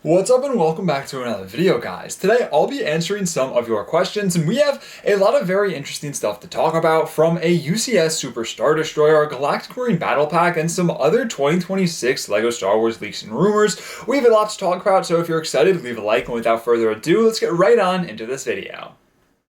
What's up and welcome back to another video, guys. Today I'll be answering some of your questions, and we have a lot of very interesting stuff to talk about, from a UCS Super Star Destroyer, Galactic Marine Battle Pack, and some other 2026 LEGO Star Wars leaks and rumors. We have a lot to talk about, so if you're excited, leave a like, and without further ado, let's get right on into this video.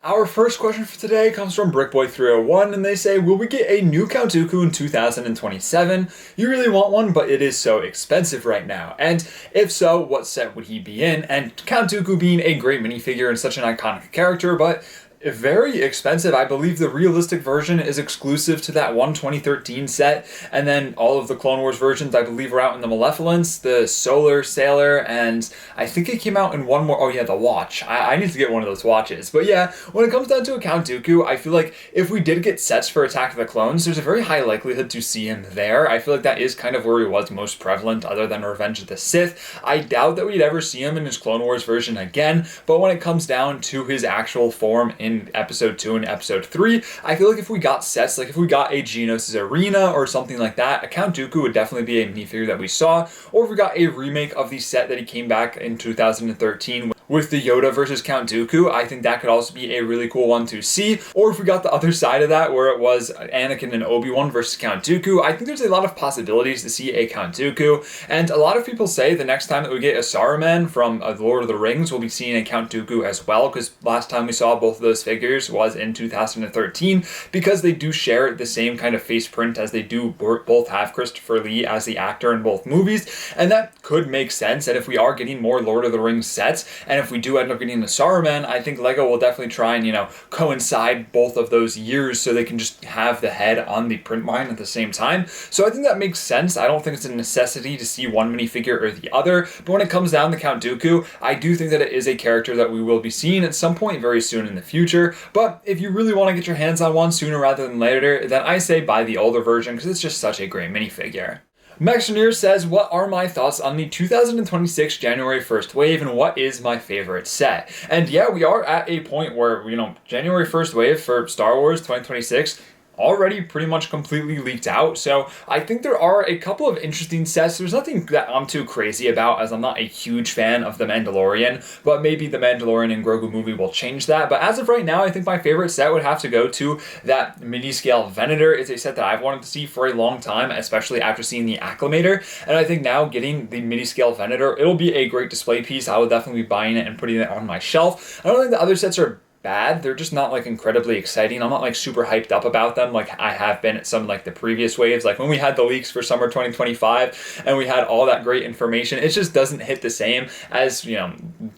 Our first question for today comes from Brickboy301, and they say, will we get a new Count Dooku in 2027? You really want one, but it is so expensive right now. And if so, what set would he be in? And Count Dooku being a great minifigure and such an iconic character, but very expensive. I believe the realistic version is exclusive to that 2013 set, and then all of the Clone Wars versions I believe are out in the Malevolence, the Solar Sailor, and I think it came out in one more. Oh yeah, the watch. I need to get one of those watches. But yeah, when it comes down to a Count Dooku, I feel like if we did get sets for Attack of the Clones, there's a very high likelihood to see him there. I feel like that is kind of where he was most prevalent, other than Revenge of the Sith. I doubt that we'd ever see him in his Clone Wars version again, but when it comes down to his actual form in episode 2 and episode 3, I feel like if we got sets, like if we got a Geonosis Arena or something like that, a Count Dooku would definitely be a minifigure that we saw. Or if we got a remake of the set that he came back in 2013 with the Yoda versus Count Dooku, I think that could also be a really cool one to see. Or if we got the other side of that, where it was Anakin and Obi-Wan versus Count Dooku, I think there's a lot of possibilities to see a Count Dooku. And a lot of people say the next time that we get a Saruman from The Lord of the Rings, we'll be seeing a Count Dooku as well, because last time we saw both of those figures was in 2013, because they do share the same kind of face print, as they do both have Christopher Lee as the actor in both movies, and that could make sense. And if we are getting more Lord of the Rings sets, and if we do end up getting the Saruman, I think LEGO will definitely try and, coincide both of those years so they can just have the head on the print line at the same time. So I think that makes sense. I don't think it's a necessity to see one minifigure or the other, but when it comes down to Count Dooku, I do think that it is a character that we will be seeing at some point very soon in the future. But if you really want to get your hands on one sooner rather than later, then I say buy the older version, because it's just such a great minifigure. Maxoneer says, what are my thoughts on the 2026 January 1st wave, and what is my favorite set? And yeah, we are at a point where, January 1st wave for Star Wars 2026 already pretty much completely leaked out. So I think there are a couple of interesting sets. There's nothing that I'm too crazy about, as I'm not a huge fan of The Mandalorian, but maybe The Mandalorian and Grogu movie will change that. But as of right now, I think my favorite set would have to go to that mini-scale Venator. It's a set that I've wanted to see for a long time, especially after seeing the Acclimator. And I think now getting the mini-scale Venator, it'll be a great display piece. I will definitely be buying it and putting it on my shelf. I don't think the other sets are bad. They're just not incredibly exciting. I'm not super hyped up about them like I have been at some the previous waves. Like when we had the leaks for summer 2025 and we had all that great information, it just doesn't hit the same as,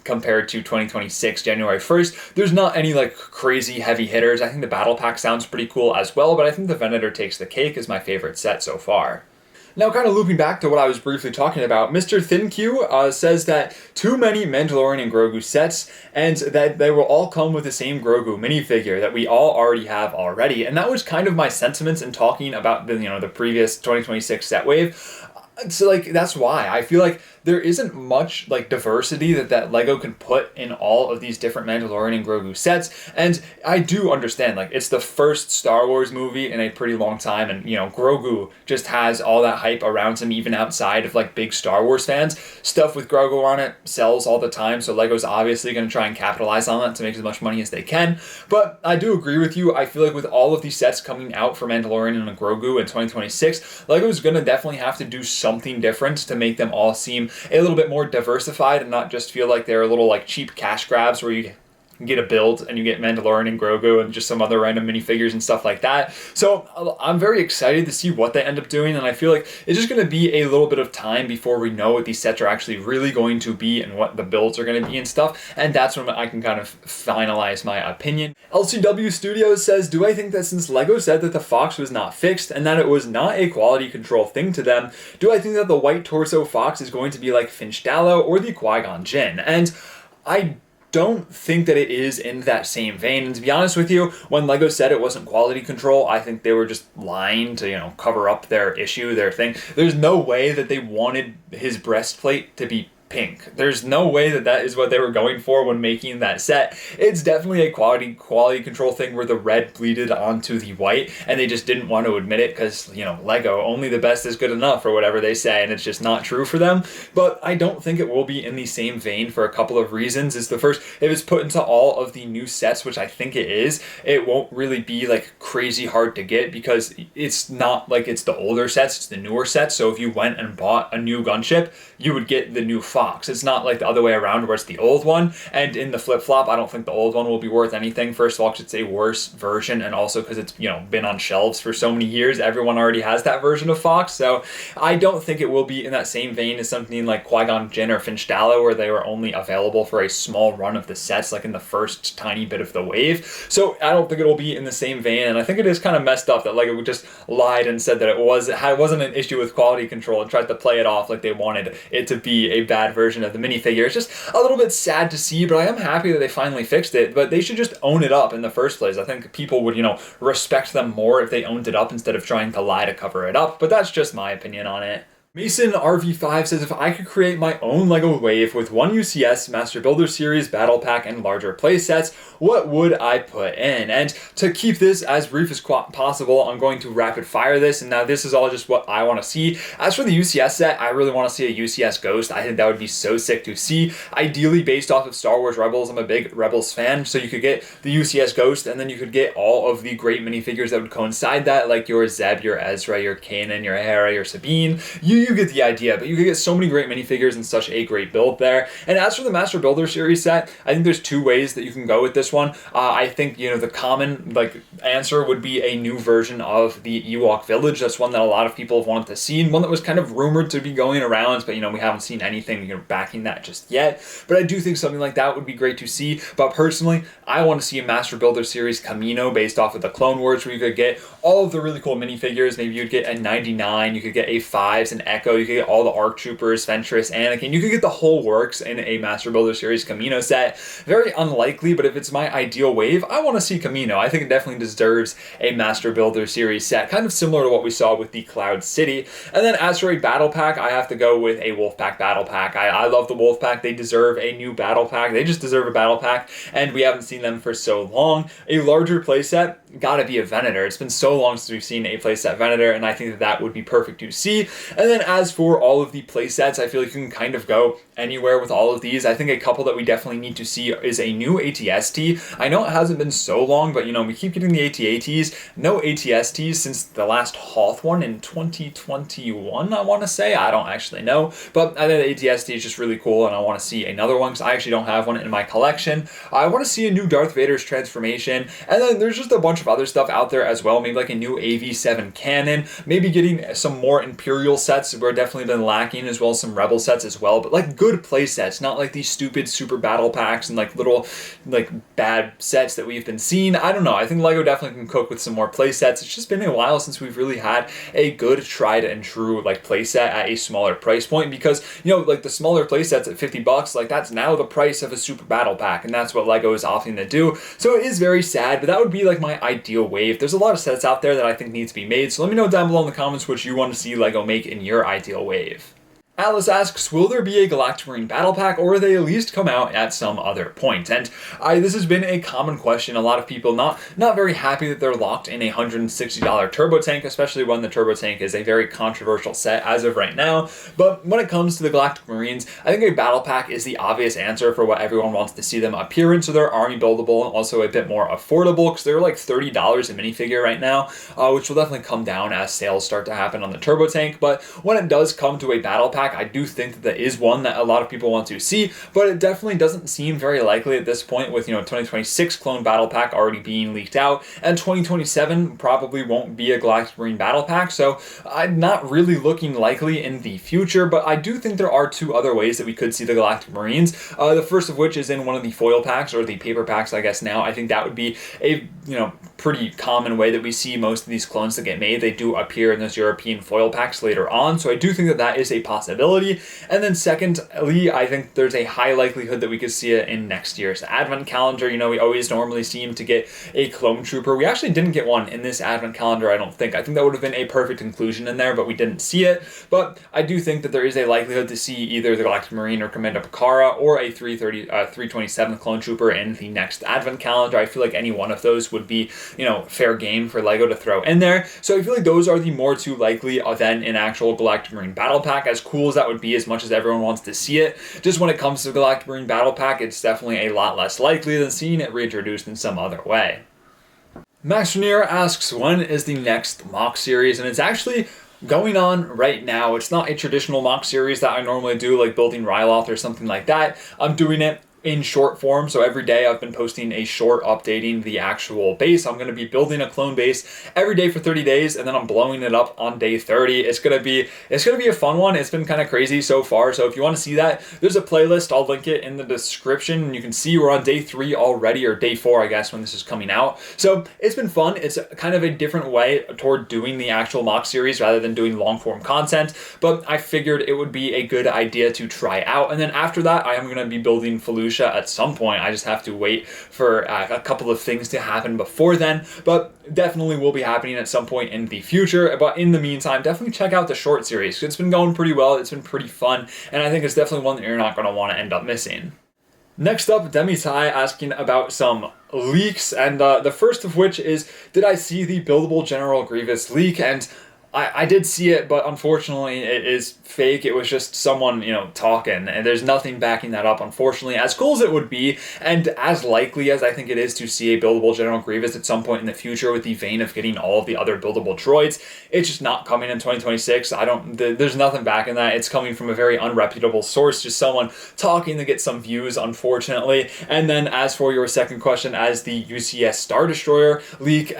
compared to 2026 January 1st. There's not any crazy heavy hitters. I think the Battle Pack sounds pretty cool as well, but I think the Venator takes the cake as my favorite set so far. Now, kind of looping back to what I was briefly talking about, Mr. ThinQ says that too many Mandalorian and Grogu sets, and that they will all come with the same Grogu minifigure that we all already have already. And that was kind of my sentiments in talking about the previous 2026 set wave. So that's why I feel like there isn't much diversity that LEGO can put in all of these different Mandalorian and Grogu sets. And I do understand, it's the first Star Wars movie in a pretty long time, and Grogu just has all that hype around him, even outside of big Star Wars fans. Stuff with Grogu on it sells all the time, so LEGO's obviously going to try and capitalize on that to make as much money as they can. But I do agree with you. I feel like with all of these sets coming out for Mandalorian and Grogu in 2026, LEGO's going to definitely have to do something different to make them all seem a little bit more diversified and not just feel like they're little cheap cash grabs where you get a build and you get Mandalorian and Grogu and just some other random minifigures and stuff like that. So I'm very excited to see what they end up doing, and I feel like it's just going to be a little bit of time before we know what these sets are actually really going to be and what the builds are going to be and stuff, and that's when I can kind of finalize my opinion. LCW Studios says, do I think that since LEGO said that the Fox was not fixed and that it was not a quality control thing to them, do I think that the white torso Fox is going to be like Finch Dallo or the Qui-Gon Jinn? And I don't think that it is in that same vein. And to be honest with you, when LEGO said it wasn't quality control, I think they were just lying to, cover up their issue, their thing. There's no way that they wanted his breastplate to be pink. There's no way that that is what they were going for when making that set. It's definitely a quality control thing where the red bleeded onto the white, and they just didn't want to admit it because, you know, Lego, only the best is good enough, or whatever they say, and it's just not true for them. But I don't think it will be in the same vein for a couple of reasons. Is the first, if it's put into all of the new sets, which I think it is, it won't really be like crazy hard to get because it's not like it's the older sets, it's the newer sets. So if you went and bought a new gunship, you would get the new Fox. It's not like the other way around where it's the old one. And in the flip-flop, I don't think the old one will be worth anything. First of all, because it's a worse version, and also because it's, you know, been on shelves for so many years. Everyone already has that version of Fox. So I don't think it will be in that same vein as something like Qui-Gon Jinn or Finchtallow, where they were only available for a small run of the sets, like in the first tiny bit of the wave. So I don't think it will be in the same vein, and I think it is kind of messed up that Lego just lied and said that it wasn't an issue with quality control and tried to play it off like they wanted it to be a bad version of the minifigure. It's just a little bit sad to see, but I am happy that they finally fixed it. But they should just own it up in the first place. I think people would, you know, respect them more if they owned it up instead of trying to lie to cover it up. But that's just my opinion on it. Mason RV5 says, if I could create my own Lego wave with one UCS Master Builder Series battle pack and larger playsets, what would I put in? And to keep this as brief as possible, I'm going to rapid fire this. And now this is all just what I want to see. As for the UCS set, I really want to see a UCS Ghost. I think that would be so sick to see. Ideally based off of Star Wars Rebels. I'm a big Rebels fan, so you could get the UCS Ghost, and then you could get all of the great minifigures that would coincide that, like your Zeb, your Ezra, your Kanan, your Hera, your Sabine. You get the idea, but you could get so many great minifigures and such a great build there. And as for the Master Builder Series set, I think there's two ways that you can go with this one. I think, you know, the common answer would be a new version of the Ewok Village. That's one that a lot of people have wanted to see, and one that was kind of rumored to be going around, but, you know, we haven't seen anything, you know, backing that just yet. But I do think something like that would be great to see. But personally, I want to see a Master Builder Series Camino based off of the Clone Wars, where you could get all of the really cool minifigures. Maybe you'd get a 99, you could get a 5s, an Echo, you could get all the ARC Troopers, Ventress, Anakin. You could get the whole works in a Master Builder Series Camino set. Very unlikely, but if it's my ideal wave, I want to see Camino. I think it definitely deserves a Master Builder Series set, kind of similar to what we saw with the Cloud City. And then as for a battle pack, I have to go with a Wolfpack battle pack. I love the Wolfpack. They deserve a new battle pack. They just deserve a battle pack, and we haven't seen them for so long. A larger playset, gotta be a Venator. It's been so long since we've seen a playset Venator, and I think that would be perfect to see. And then as for all of the playsets, I feel like you can kind of go anywhere with all of these. I think a couple that we definitely need to see is a new ATST. I know it hasn't been so long, but, you know, we keep getting the AT-ATs. No ATSTs since the last Hoth one in 2021, I want to say. I don't actually know, but I think the ATST is just really cool, and I want to see another one because I actually don't have one in my collection. I want to see a new Darth Vader's transformation, and then there's just a bunch of other stuff out there as well. Maybe like a new AV7 cannon, maybe getting some more Imperial sets. We're definitely been lacking, as well as some Rebel sets as well, but like good play sets, not like these stupid super battle packs and like little like bad sets that we've been seeing. I don't know. I think Lego definitely can cook with some more play sets. It's just been a while since we've really had a good tried and true like play set at a smaller price point, because, you know, like the smaller play sets at $50, like that's now the price of a super battle pack, and that's what Lego is opting to do. So it is very sad, but that would be like my ideal wave. There's a lot of sets out there that I think need to be made, so let me know down below in the comments what you want to see Lego make in your ideal wave. Alice asks, will there be a Galactic Marine Battle Pack, or will they at least come out at some other point? And this has been a common question. A lot of people not very happy that they're locked in a $160 turbo tank, especially when the turbo tank is a very controversial set as of right now. But when it comes to the Galactic Marines, I think a battle pack is the obvious answer for what everyone wants to see them appear in, so they're army buildable and also a bit more affordable, because they're like $30 a minifigure right now, which will definitely come down as sales start to happen on the turbo tank. But when it does come to a battle pack, I do think that is one that a lot of people want to see, but it definitely doesn't seem very likely at this point, with, you know, 2026 Clone Battle Pack already being leaked out, and 2027 probably won't be a Galactic Marine Battle Pack, so I'm not really looking likely in the future. But I do think there are two other ways that we could see the Galactic Marines. The first of which is in one of the foil packs, or the paper packs, I guess now. I think that would be a, you know, pretty common way that we see most of these clones that get made. They do appear in those European foil packs later on, so I do think that that is a possibility. possibility. And then secondly, I think there's a high likelihood that we could see it in next year's advent calendar. You know, we always normally seem to get a clone trooper. We actually didn't get one in this advent calendar, I don't think. I think that would have been a perfect inclusion in there, but we didn't see it. But I do think that there is a likelihood to see either the Galactic Marine or Commander Pucara or a 327th clone trooper in the next advent calendar. I feel like any one of those would be, you know, fair game for LEGO to throw in there. So I feel like those are the more two likely than an actual Galactic Marine Battle Pack. As cool as that would be, as much as everyone wants to see it, just when it comes to Galactic Marine Battle Pack, it's definitely a lot less likely than seeing it reintroduced in some other way. Max Renier asks, when is the next mock series? And it's actually going on right now. It's not a traditional mock series that I normally do, like building Ryloth or something like that. I'm doing it in short form. So every day I've been posting a short updating the actual base. I'm going to be building a clone base every day for 30 days, and then I'm blowing it up on day 30. It's going to be a fun one. It's been kind of crazy so far. So if you want to see that, there's a playlist. I'll link it in the description, and you can see we're on day 3 already, or day 4, I guess, when this is coming out. So it's been fun. It's kind of a different way toward doing the actual mock series rather than doing long form content, but I figured it would be a good idea to try out. And then after that, I am going to be building Fallujah at some point. I just have to wait for a couple of things to happen before then, but definitely will be happening at some point in the future. But in the meantime, definitely check out the short series. It's been going pretty well. It's been pretty fun, and I think it's definitely one that you're not going to want to end up missing. Next up, Demi-Tai asking about some leaks, and the first of which is, did I see the buildable General Grievous leak? And I did see it, but unfortunately it is fake. It was just someone, you know, talking, and there's nothing backing that up, unfortunately. As cool as it would be, and as likely as I think it is to see a buildable General Grievous at some point in the future with the vein of getting all of the other buildable droids, it's just not coming in 2026. There's nothing backing that. It's coming from a very unreputable source, just someone talking to get some views, unfortunately. And then as for your second question, as the UCS Star Destroyer leak,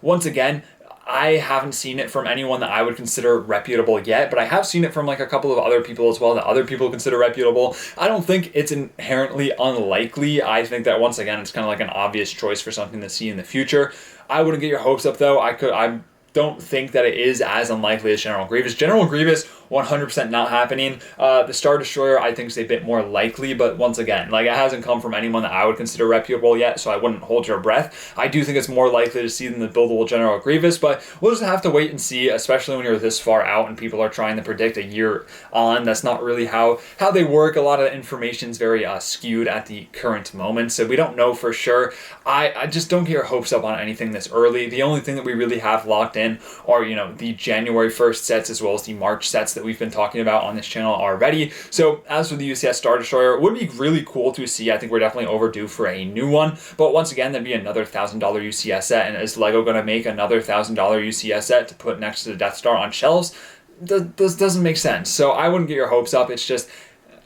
once again, I haven't seen it from anyone that I would consider reputable yet, but I have seen it from like a couple of other people as well that other people consider reputable. I don't think it's inherently unlikely. I think that once again, it's kind of like an obvious choice for something to see in the future. I wouldn't get your hopes up though. I don't think that it is as unlikely as General Grievous. General Grievous, 100% not happening. The Star Destroyer, I think, is a bit more likely, but once again, like, it hasn't come from anyone that I would consider reputable yet, so I wouldn't hold your breath. I do think it's more likely to see than the buildable General Grievous, but we'll just have to wait and see, especially when you're this far out and people are trying to predict a year on. That's not really how they work. A lot of information is very skewed at the current moment, so we don't know for sure. I just don't get your hopes up on anything this early. The only thing that we really have locked in are, you know, the January 1st sets as well as the March sets that we've been talking about on this channel already. So as for the UCS Star Destroyer, it would be really cool to see. I think we're definitely overdue for a new one, but once again, that'd be another $1,000 UCS set, and is LEGO going to make another $1,000 UCS set to put next to the Death Star on shelves? This doesn't make sense. So I wouldn't get your hopes up. It's just,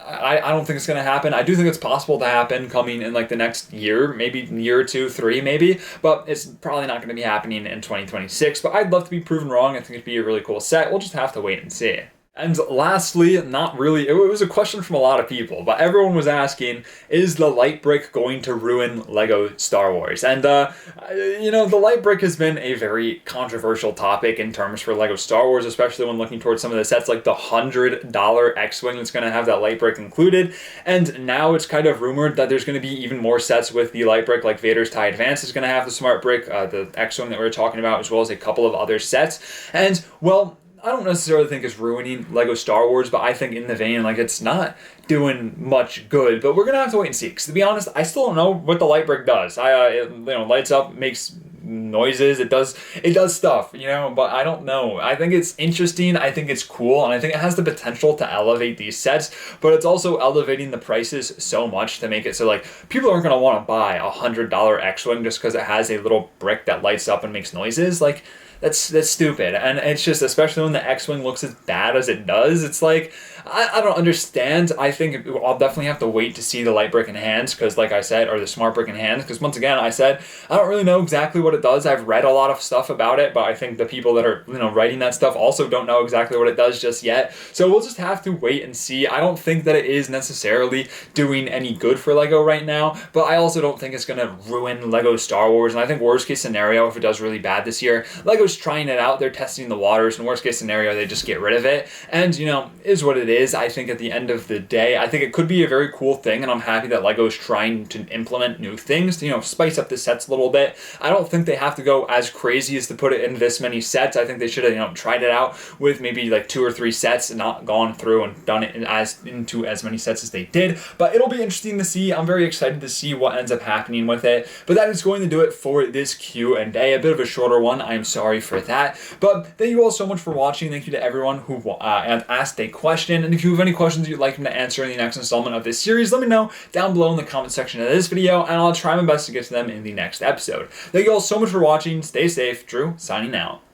I don't think it's going to happen. I do think it's possible to happen coming in like the next year, maybe year 2, 3 maybe, but it's probably not going to be happening in 2026. But I'd love to be proven wrong. I think it'd be a really cool set. We'll just have to wait and see. And lastly, not really, it was a question from a lot of people, but everyone was asking, is the light brick going to ruin LEGO Star Wars? And, you know, the light brick has been a very controversial topic in terms for LEGO Star Wars, especially when looking towards some of the sets like the $100 X-Wing that's going to have that light brick included. And now it's kind of rumored that there's going to be even more sets with the light brick, like Vader's TIE Advance is going to have the smart brick, the X-Wing that we were talking about, as well as a couple of other sets. And, well, I don't necessarily think it's ruining LEGO Star Wars, but I think in the vein, like, it's not doing much good. But we're going to have to wait and see, because to be honest, I still don't know what the light brick does. It, you know, lights up, makes noises, it does stuff, you know, but I don't know. I think it's interesting, I think it's cool, and I think it has the potential to elevate these sets, but it's also elevating the prices so much to make it so, like, people aren't going to want to buy a $100 X-Wing just because it has a little brick that lights up and makes noises. Like, that's stupid. And it's just, especially when the X-Wing looks as bad as it does, it's like, I don't understand. I think I'll definitely have to wait to see the light brick in hands, because like I said, or the smart brick in hands, because once again, I said, I don't really know exactly what it does. I've read a lot of stuff about it, but I think the people that are, you know, writing that stuff also don't know exactly what it does just yet. So we'll just have to wait and see. I don't think that it is necessarily doing any good for LEGO right now, but I also don't think it's going to ruin LEGO Star Wars. And I think worst case scenario, if it does really bad this year, LEGO's trying it out. They're testing the waters, and worst case scenario, they just get rid of it. And, you know, is what it is. I think at the end of the day, I think it could be a very cool thing, and I'm happy that LEGO is trying to implement new things to, spice up the sets a little bit. I don't think they have to go as crazy as to put it in this many sets. I think they should have, tried it out with maybe like 2 or 3 sets and not gone through and done it into as many sets as they did. But it'll be interesting to see. I'm very excited to see what ends up happening with it. But that is going to do it for this Q&A. A bit of a shorter one. I'm sorry for that. But thank you all so much for watching. Thank you to everyone who asked a question. And if you have any questions you'd like me to answer in the next installment of this series, let me know down below in the comment section of this video, and I'll try my best to get to them in the next episode. Thank you all so much for watching. Stay safe. Drew, signing out.